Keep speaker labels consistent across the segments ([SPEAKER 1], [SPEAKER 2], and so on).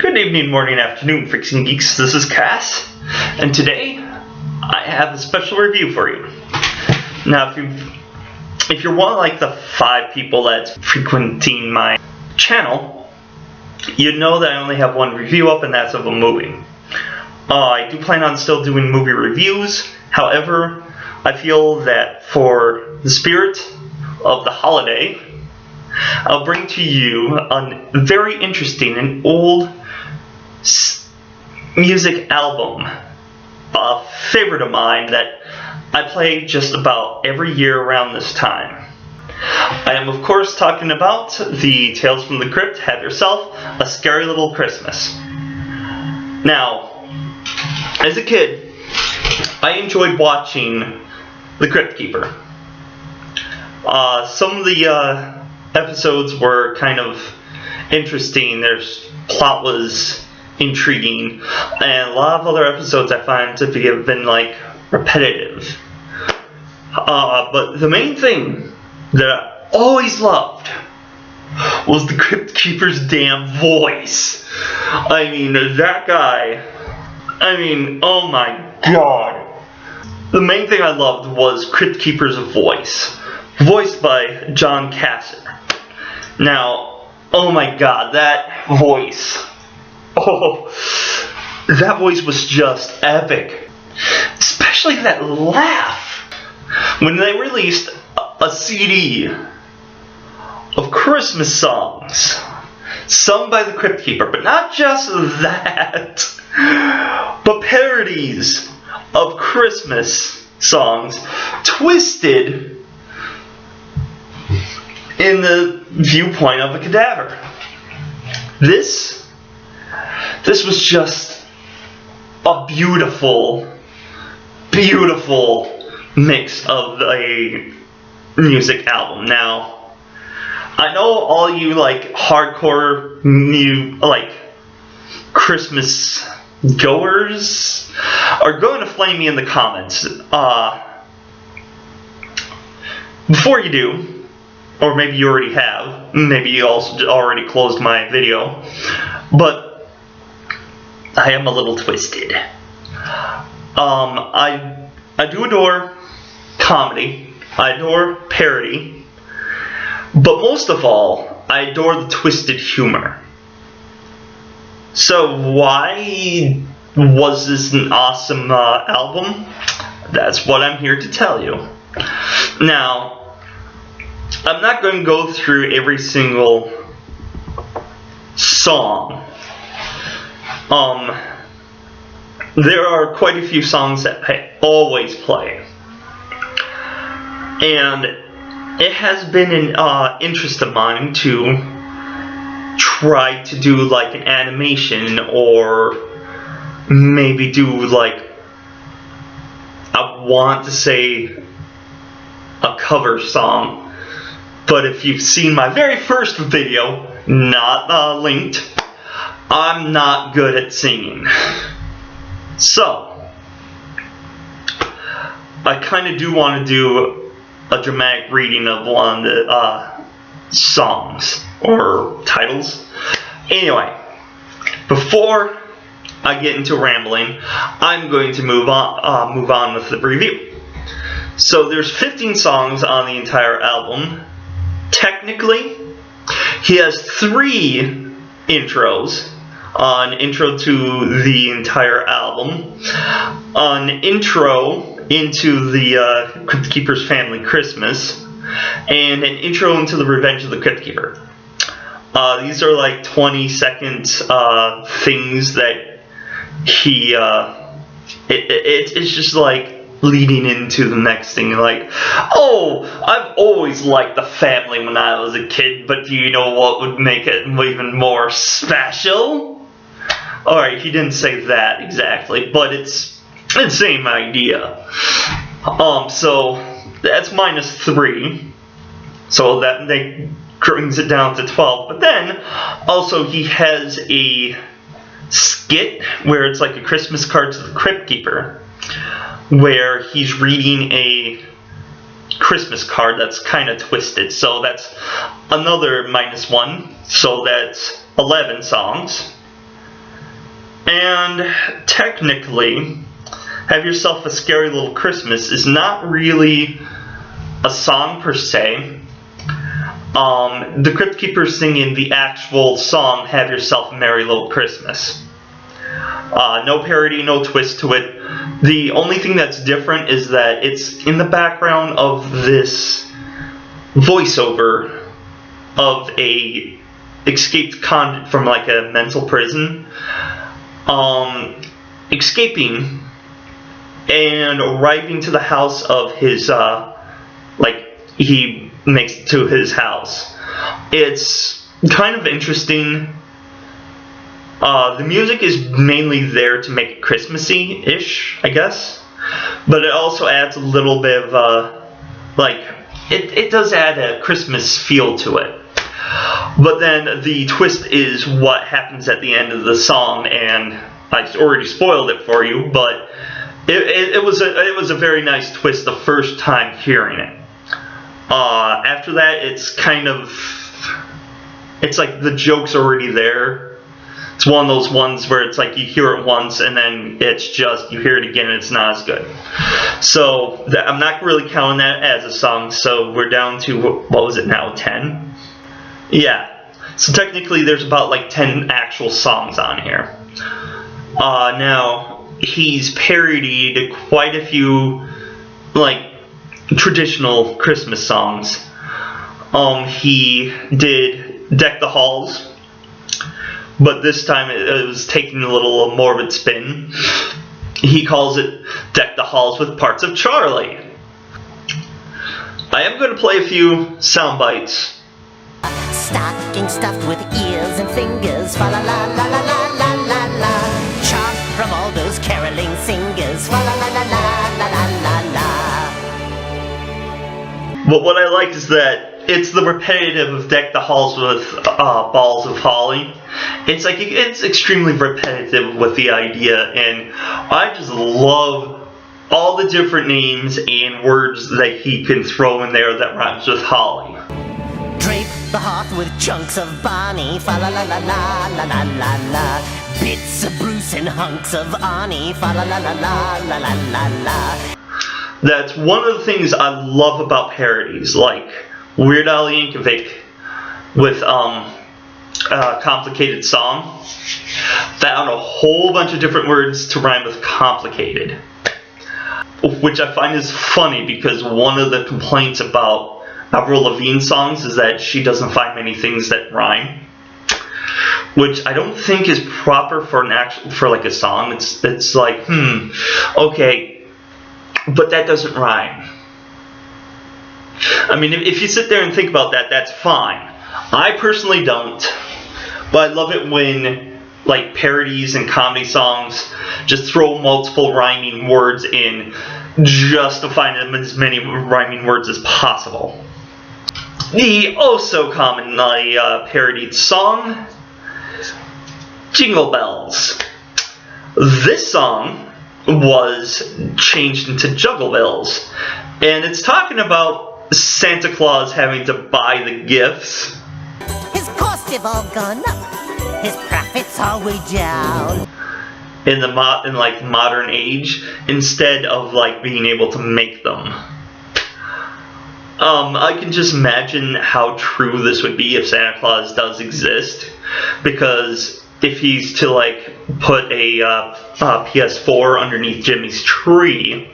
[SPEAKER 1] Good evening, morning, afternoon, freaks and geeks. This is Cass, and today I have a special review for you. Now, if you're one of like the 5 people that's frequenting my channel, you know that I only have one review up, and that's of a movie. I do plan on still doing movie reviews. However, I feel that for the spirit of the holiday, I'll bring to you a very interesting and old music album, a favorite of mine that I play just about every year around this time. I am of course talking about the Tales from the Crypt, Have Yourself a Scary Little Christmas. Now, as a kid, I enjoyed watching The Crypt Keeper. Some of the episodes were kind of interesting. Their plot was intriguing, and a lot of other episodes I find to have been like repetitive. But the main thing that I always loved was the Crypt Keeper's damn voice. I mean, that guy, oh my god. The main thing I loved was Crypt Keeper's voice, voiced by John Casser. Now, oh my god, that voice. Oh, that voice was just epic. Especially that laugh. When they released a CD of Christmas songs sung by the Crypt Keeper, but not just that, but parodies of Christmas songs twisted in the viewpoint of a cadaver. This was just a beautiful, beautiful mix of a music album. Now, I know all you like hardcore like Christmas goers are going to flame me in the comments. Before you do, or maybe you already have, maybe you also already closed my video, but I am a little twisted. I do adore comedy, I adore parody, but most of all, I adore the twisted humor. So why was this an awesome album? That's what I'm here to tell you. Now, I'm not going to go through every single song. There are quite a few songs that I always play, and it has been an interest of mine to try to do like an animation, or maybe do like, I want to say a cover song, but if you've seen my very first video, not linked, I'm not good at singing. So, I kind of do want to do a dramatic reading of one of the songs or titles. Anyway, before I get into rambling, I'm going to move on with the review. So there's 15 songs on the entire album. Technically, he has 3 intros. An intro to the entire album, an intro into the Crypt Keeper's Family Christmas, and an intro into the Revenge of the Crypt Keeper. These are like 20-second things that he, it's just like leading into the next thing, like, oh, I've always liked the family when I was a kid, but do you know what would make it even more special? Alright, he didn't say that exactly, but it's the same idea. So that's -3, so that brings it down to 12. But then also he has a skit where it's like a Christmas card to the Crypt Keeper, where he's reading a Christmas card that's kind of twisted. So that's another -1, so that's 11 songs. And technically, Have Yourself a Scary Little Christmas is not really a song per se. The Crypt Keeper singing the actual song, Have Yourself a Merry Little Christmas. No parody, no twist to it. The only thing that's different is that it's in the background of this voiceover of a escaped convict from like a mental prison, escaping and arriving to the house of his, he makes it to his house. It's kind of interesting. The music is mainly there to make it Christmassy-ish, I guess. But it also adds a little bit of, it does add a Christmas feel to it. But then the twist is what happens at the end of the song, and I already spoiled it for you, but it was a very nice twist the first time hearing it. After that, it's like the joke's already there. It's one of those ones where it's like you hear it once and then it's just, you hear it again and it's not as good. So I'm not really counting that as a song, so we're down to, what was it now, 10? Yeah. So technically there's about like 10 actual songs on here. Now, he's parodied quite a few, like, traditional Christmas songs. He did Deck the Halls, but this time it was taking a little morbid spin. He calls it Deck the Halls with Parts of Charlie. I am going to play a few sound bites.
[SPEAKER 2] Stocking stuffed with ears and fingers, fa la la la la la la la la. Chop from all those caroling singers, fa la la la la la la la la.
[SPEAKER 1] But what I like is that it's the repetitive of Deck the Halls with balls of holly. It's like, it's extremely repetitive with the idea, and I just love all the different names and words that he can throw in there that rhymes with holly.
[SPEAKER 2] Drape the hearth with chunks of Barney, fa la la la la la la la la. Bits of Bruce and hunks of Arnie, fa la la la la la la la la.
[SPEAKER 1] That's one of the things I love about parodies, like Weird Al Yankovic with Complicated Song found a whole bunch of different words to rhyme with complicated, which I find is funny because one of the complaints about Avril Lavigne songs is that she doesn't find many things that rhyme, which I don't think is proper for like a song. It's like, okay, but that doesn't rhyme. I mean, if you sit there and think about that, that's fine. I personally don't, but I love it when like parodies and comedy songs just throw multiple rhyming words in just to find them as many rhyming words as possible. The also commonly parodied song, Jingle Bells. This song was changed into Juggle Bells, and it's talking about Santa Claus having to buy the gifts.
[SPEAKER 2] His costs have all gone up, his profits are way down.
[SPEAKER 1] In like modern age, instead of like being able to make them. I can just imagine how true this would be if Santa Claus does exist, because if he's to like put a PS4 underneath Jimmy's tree,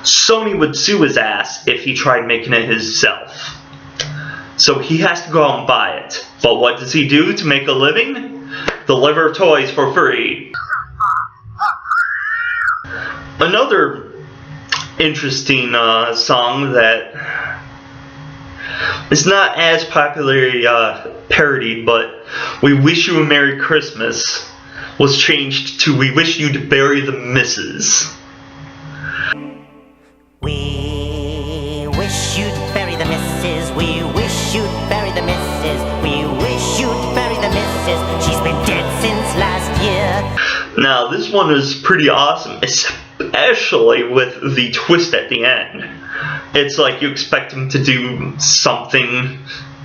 [SPEAKER 1] Sony would sue his ass if he tried making it himself. So he has to go out and buy it. But what does he do to make a living? Deliver toys for free. Another interesting song that is not as popularly parodied, but We Wish You a Merry Christmas, was changed to We Wish You'd Bury the Misses.
[SPEAKER 2] We wish you'd bury the missus. We wish you'd bury the missus. We wish you'd bury the missus. She's been dead since last year.
[SPEAKER 1] Now, this one is pretty awesome, especially with the twist at the end. It's like you expect him to do something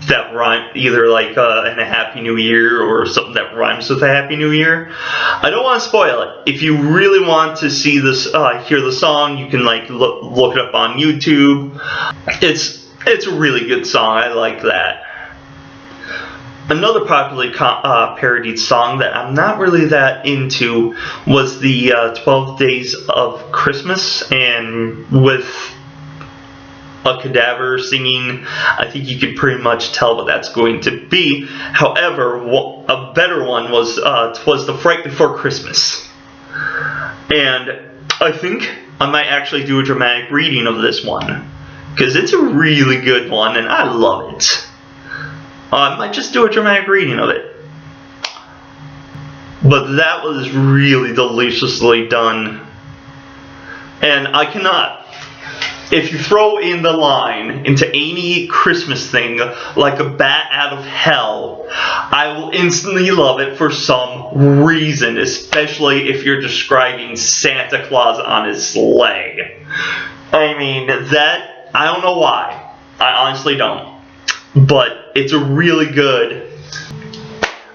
[SPEAKER 1] that rhyme, either like in a Happy New Year or something that rhymes with a Happy New Year. I don't want to spoil it. If you really want to see this, hear the song, you can like look it up on YouTube. It's a really good song. I like that. Another popularly parodied song that I'm not really that into was the 12 Days of Christmas, and with a cadaver singing, I think you can pretty much tell what that's going to be. However, a better one was The Fright Before Christmas. And I think I might actually do a dramatic reading of this one, because it's a really good one and I love it. I might just do a dramatic reading of it. But that was really deliciously done. And I cannot, if you throw in the line into any Christmas thing like a bat out of hell, I will instantly love it for some reason, especially if you're describing Santa Claus on his sleigh. I mean, that, I don't know why. I honestly don't. But it's a really good,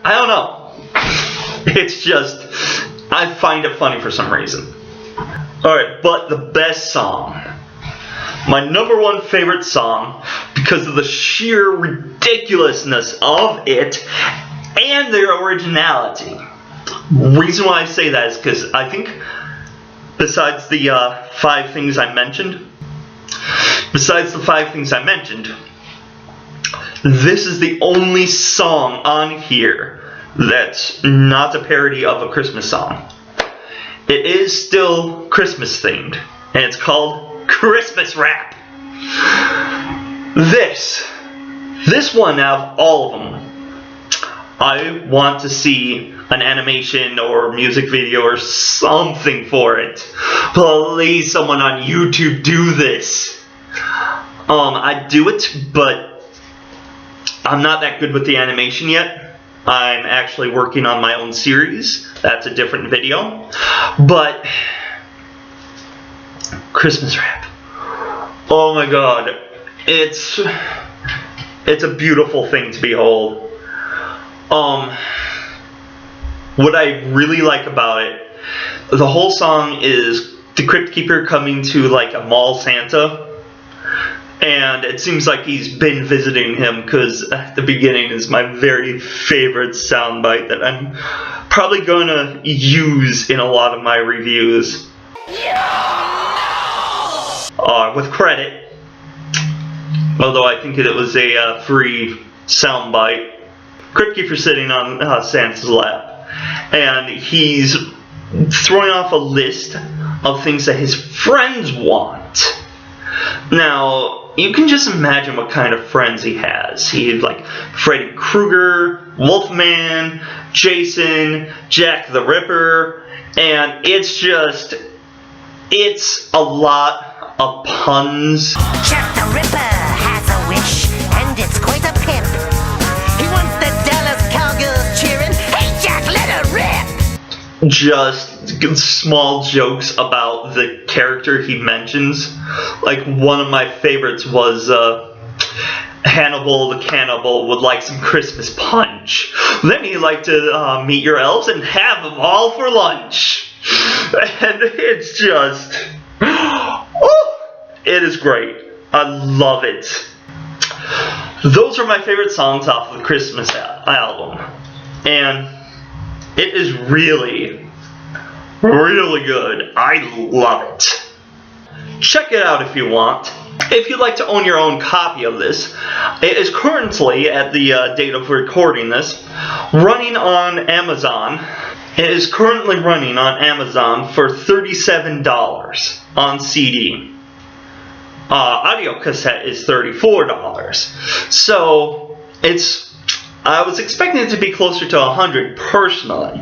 [SPEAKER 1] I don't know. It's just, I find it funny for some reason. Alright, but the best song. My #1 favorite song, because of the sheer ridiculousness of it and their originality. Reason why I say that is because I think, besides the 5 things I mentioned, this is the only song on here that's not a parody of a Christmas song. It is still Christmas themed, and it's called Christmas Rap. This one out of all of them, I want to see an animation or music video or something for it. Please, someone on YouTube do this. I'd do it, but I'm not that good with the animation yet. I'm actually working on my own series. That's a different video. But Christmas Rap. Oh my god. It's a beautiful thing to behold. What I really like about it, the whole song is the Crypt Keeper coming to like a mall Santa. And it seems like he's been visiting him, because at the beginning is my very favorite soundbite that I'm probably gonna use in a lot of my reviews. With credit. Although I think it was a free soundbite. Crypt Keeper sitting on Santa's lap. And he's throwing off a list of things that his friends want. Now, you can just imagine what kind of friends he has. He had like Freddy Krueger, Wolfman, Jason, Jack the Ripper, and it's a lot of puns.
[SPEAKER 2] Jack the Ripper has a wish, and it's quite a pimp. He wants the Dallas Cowgirls cheering, "Hey Jack, let her rip!"
[SPEAKER 1] Just small jokes about the character he mentions. Like, one of my favorites was Hannibal the Cannibal would like some Christmas punch. Then he'd like to meet your elves and have them all for lunch. And it's just, it is great. I love it. Those are my favorite songs off of the Christmas album. And it is really good. I love it. Check it out if you want. If you'd like to own your own copy of this, it is currently, at the date of recording this, running on Amazon. It is currently running on Amazon for $37 on CD. Audio cassette is $34. So I was expecting it to be closer to $100 personally,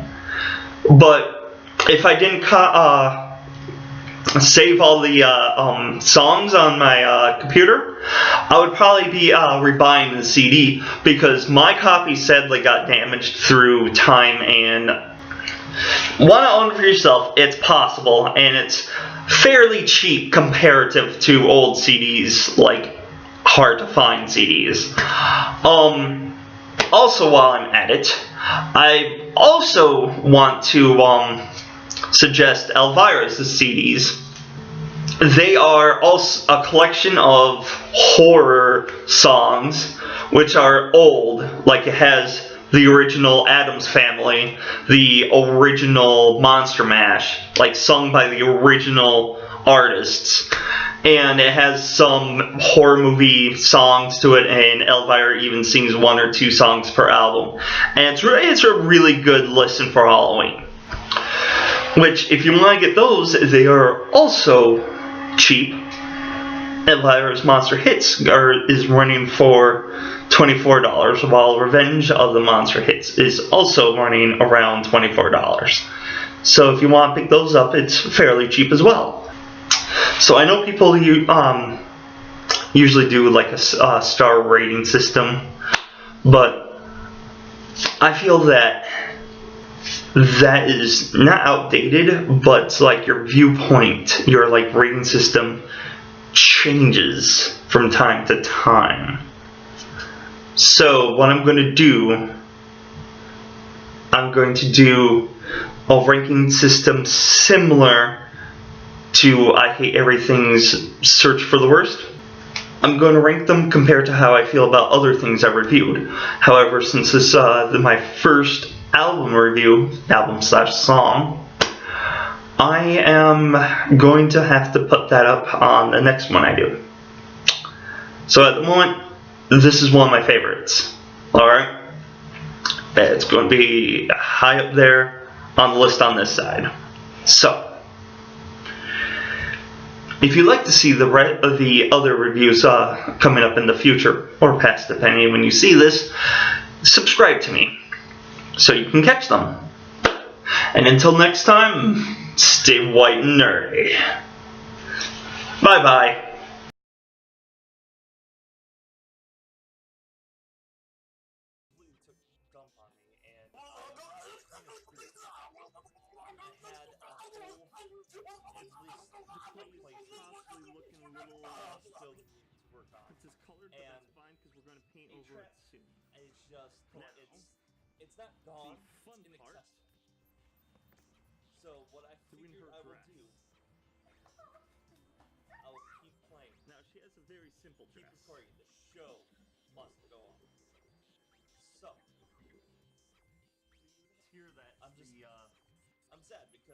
[SPEAKER 1] but if I didn't save all the songs on my computer, I would probably be rebuying the CD, because my copy sadly got damaged through time, and want to own it for yourself, it's possible, and it's fairly cheap comparative to old CDs like hard to find CDs. Also, while I'm at it, I also want to suggest Elvira's CDs. They are also a collection of horror songs, which are old, like it has the original Addams Family, the original Monster Mash, like sung by the original artists, and it has some horror movie songs to it, and Elvira even sings 1 or 2 songs per album, and it's a really good listen for Halloween. Which, if you want to get those, they are also cheap. Elvira's Monster Hits is running for $24, while Revenge of the Monster Hits is also running around $24. So if you want to pick those up, it's fairly cheap as well. So I know people usually do like a star rating system, but I feel that is not outdated, but like your viewpoint, your like rating system changes from time to time. So what I'm going to do a ranking system similar to I Hate Everything's Search for the Worst. I'm going to rank them compared to how I feel about other things I reviewed. However, since this is my first album review, album/song, I am going to have to put that up on the next one I do. So at the moment, this is one of my favorites. Alright? It's going to be high up there on the list on this side. So, if you'd like to see the other reviews coming up in the future, or past depending when you see this, subscribe to me so you can catch them. And until next time, stay white and nerdy. Bye bye.
[SPEAKER 3] It's not gone. It's inaccessible. So what I figured I will do, I will keep playing.
[SPEAKER 4] Now she has a very simple
[SPEAKER 3] Keep
[SPEAKER 4] dress.
[SPEAKER 3] recording. The show must go on. So
[SPEAKER 4] Hear that
[SPEAKER 3] I'm sad because